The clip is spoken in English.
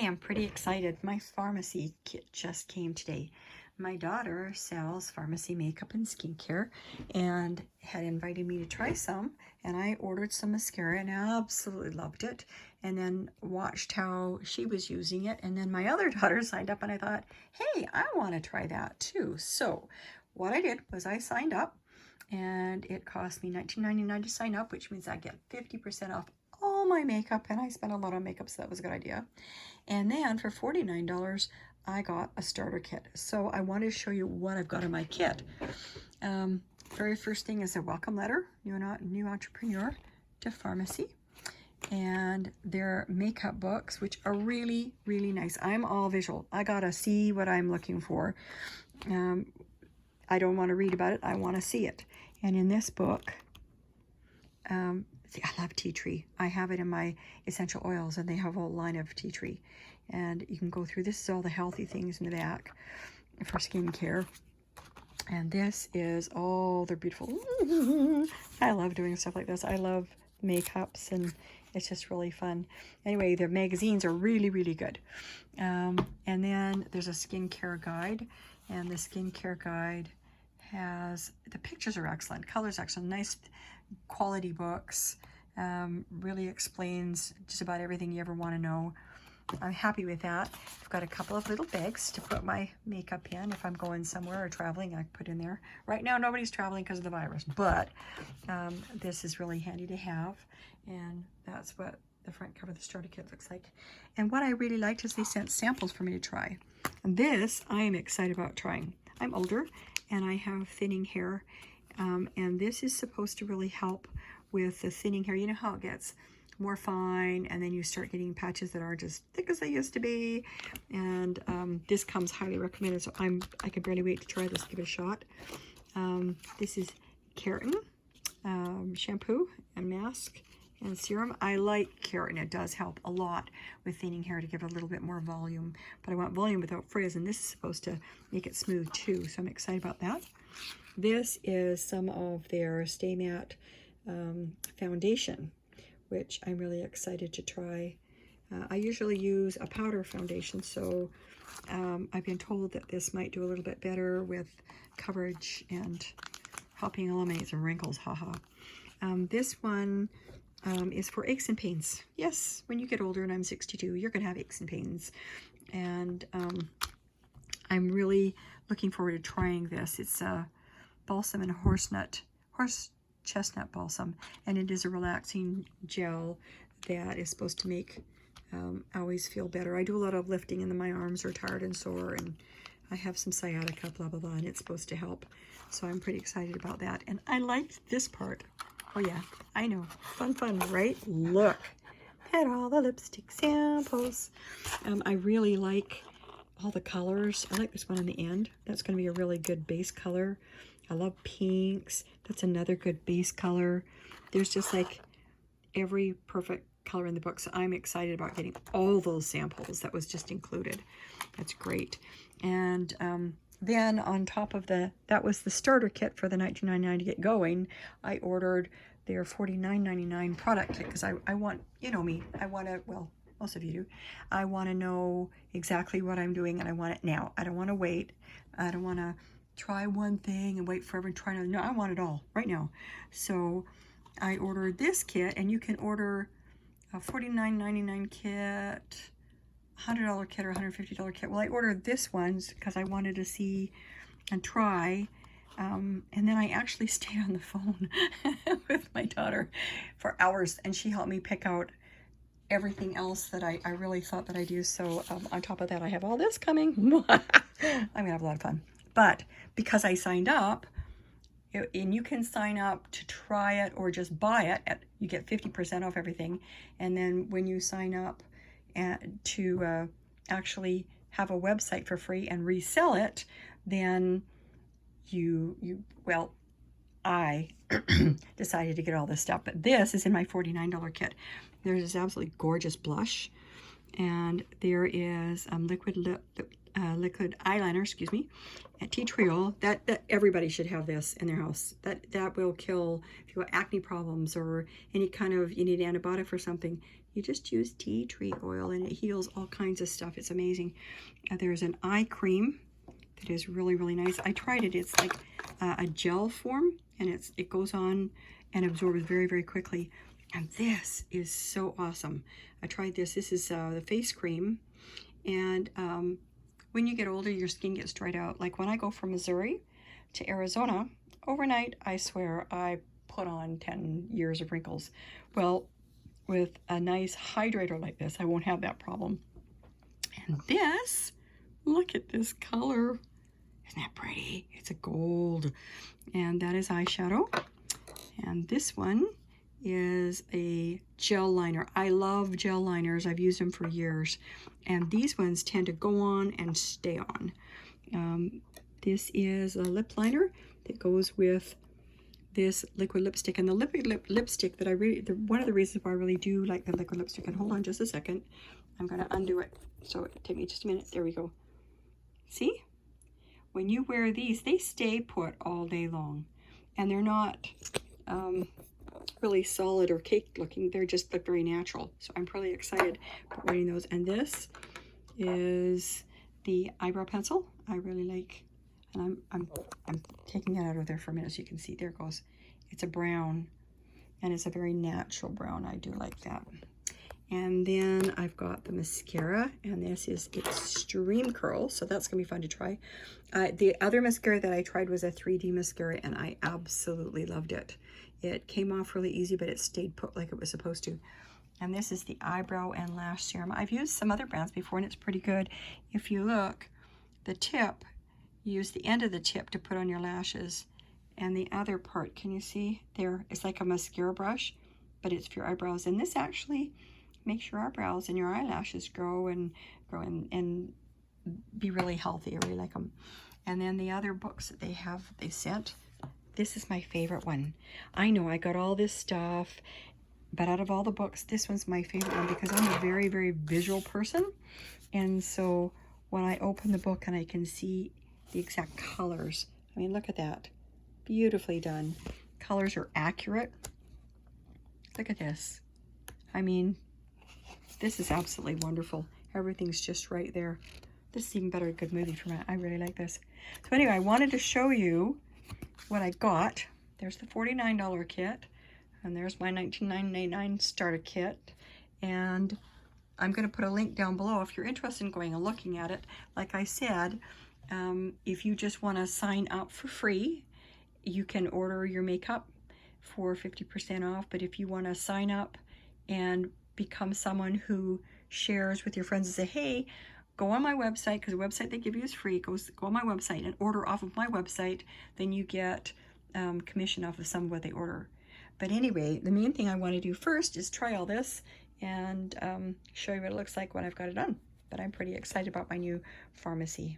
Hey, I'm pretty excited. My Farmasi kit just came today. My daughter sells Farmasi makeup and skincare and had invited me to try some, and I ordered some mascara and I absolutely loved it, and then watched how she was using it, and then my other daughter signed up and I thought, hey, I want to try that too. So what I did was I signed up, and it cost me $19.99 to sign up, which means I get 50% off all my makeup, and I spent a lot on makeup, so that was a good idea. And then for $49, I got a starter kit. So I wanted to show you what I've got in my kit. Very first thing is a welcome letter, new entrepreneur to Farmasi. And their makeup books, which are really, really nice. I'm all visual. I gotta see what I'm looking for. I don't want to read about it. I want to see it. And in this book, see, I love tea tree. I have it in my essential oils, and they have a line of tea tree. And you can go through, this is all the healthy things in the back for skincare. And this is, oh, they're beautiful. I love doing stuff like this. I love makeups, and it's just really fun. Anyway, the magazines are really, really good. And then there's a skincare guide, and the skincare guide has, the pictures are excellent, colors excellent, nice quality books. Really explains just about everything you ever want to know. I'm happy with that. I've got a couple of little bags to put my makeup in. If I'm going somewhere or traveling, I put in there. Right now, nobody's traveling because of the virus, but this is really handy to have. And that's what the front cover of the starter kit looks like. And what I really liked is they sent samples for me to try. And this, I am excited about trying. I'm older, and I have thinning hair. And this is supposed to really help with the thinning hair. You know how it gets more fine, and then you start getting patches that aren't as thick as they used to be. And this comes highly recommended, so I can barely wait to try this, give it a shot. This is Keratin shampoo and mask and serum. I like Keratin. It does help a lot with thinning hair to give it a little bit more volume, but I want volume without frizz, and this is supposed to make it smooth too, so I'm excited about that. This is some of their Stay Matte foundation, which I'm really excited to try. I usually use a powder foundation, so I've been told that this might do a little bit better with coverage and helping eliminate some wrinkles, haha. This one is for aches and pains. Yes, when you get older, and I'm 62, you're gonna have aches and pains. And I'm really looking forward to trying this. It's a balsam and horse chestnut balsam, and it is a relaxing gel that is supposed to make always feel better. I do a lot of lifting, and then my arms are tired and sore, and I have some sciatica, blah, blah, blah, and it's supposed to help. So I'm pretty excited about that. And I liked this part. Oh yeah, I know. Fun, right? Look at all the lipstick samples. I really like all the colors. I like this one on the end. That's going to be a really good base color. I love pinks. That's another good base color. There's just like every perfect color in the book. So I'm excited about getting all those samples. That was just included. That's great. And then on top of that was the starter kit for the $19.99 to get going. I ordered their $49.99 product kit because I want, you know me, I want to, well, most of you do, I want to know exactly what I'm doing, and I want it now. I don't want to wait. I don't want to try one thing and wait forever and try another. No, I want it all right now. So I ordered this kit, and you can order a $49.99 kit, $100 kit, or $150 kit. Well, I ordered this one because I wanted to see and try. And then I actually stayed on the phone with my daughter for hours, and she helped me pick out everything else that I really thought that I'd use. So on top of that, I have all this coming. I'm gonna have a lot of fun. But because I signed up, and you can sign up to try it or just buy it, you get 50% off everything. And then when you sign up to actually have a website for free and resell it, then well, I decided to get all this stuff. But this is in my $49 kit. There's this absolutely gorgeous blush, and there is liquid liquid eyeliner, excuse me, tea tree oil. That everybody should have this in their house. That will kill, if you have acne problems or any kind of, you need an antibiotic for something, you just use tea tree oil and it heals all kinds of stuff. It's amazing. There's an eye cream that is really, really nice. I tried it. It's like a gel form, and it goes on and absorbs very, very quickly. And this is so awesome. I tried this. This is the face cream. And when you get older, your skin gets dried out. Like when I go from Missouri to Arizona, overnight, I swear, I put on 10 years of wrinkles. Well, with a nice hydrator like this, I won't have that problem. And this, look at this color. Isn't that pretty? It's a gold. And that is eyeshadow. And this one is a gel liner. I love gel liners. I've used them for years. And these ones tend to go on and stay on. This is a lip liner that goes with this liquid lipstick. And the liquid lipstick that I really, one of the reasons why I really do like the liquid lipstick, and hold on just a second, I'm going to undo it. So take me just a minute. There we go. See? When you wear these, they stay put all day long. And they're not really solid or cake looking. They're just look very natural. So I'm really excited about wearing those. And this is the eyebrow pencil. I really like, and I'm taking it out of there for a minute so you can see. There it goes. It's a brown, and it's a very natural brown. I do like that. And then I've got the mascara, and this is Extreme Curl, so that's gonna be fun to try. The other mascara that I tried was a 3D mascara, and I absolutely loved it. It came off really easy, but it stayed put like it was supposed to. And this is the Eyebrow and Lash Serum. I've used some other brands before, and it's pretty good. If you look, the tip, you use the end of the tip to put on your lashes, and the other part, can you see there? It's like a mascara brush, but it's for your eyebrows. And this actually makes your eyebrows and your eyelashes grow and be really healthy. I really like them. And then the other books that they sent, this is my favorite one. I know I got all this stuff, but out of all the books, this one's my favorite one because I'm a very, very visual person. And so when I open the book and I can see the exact colors, I mean, look at that. Beautifully done. Colors are accurate. Look at this. I mean, this is absolutely wonderful. Everything's just right there. This is even better a good movie format. I really like this. So anyway, I wanted to show you what I got. There's the $49 kit, and there's my $19.99 starter kit. And I'm going to put a link down below if you're interested in going and looking at it. Like I said, if you just want to sign up for free, you can order your makeup for 50% off. But if you want to sign up and become someone who shares with your friends and say, hey, go on my website, because the website they give you is free. Go on my website and order off of my website. Then you get commission off of some of what they order. But anyway, the main thing I want to do first is try all this and show you what it looks like when I've got it done. But I'm pretty excited about my new Farmasi.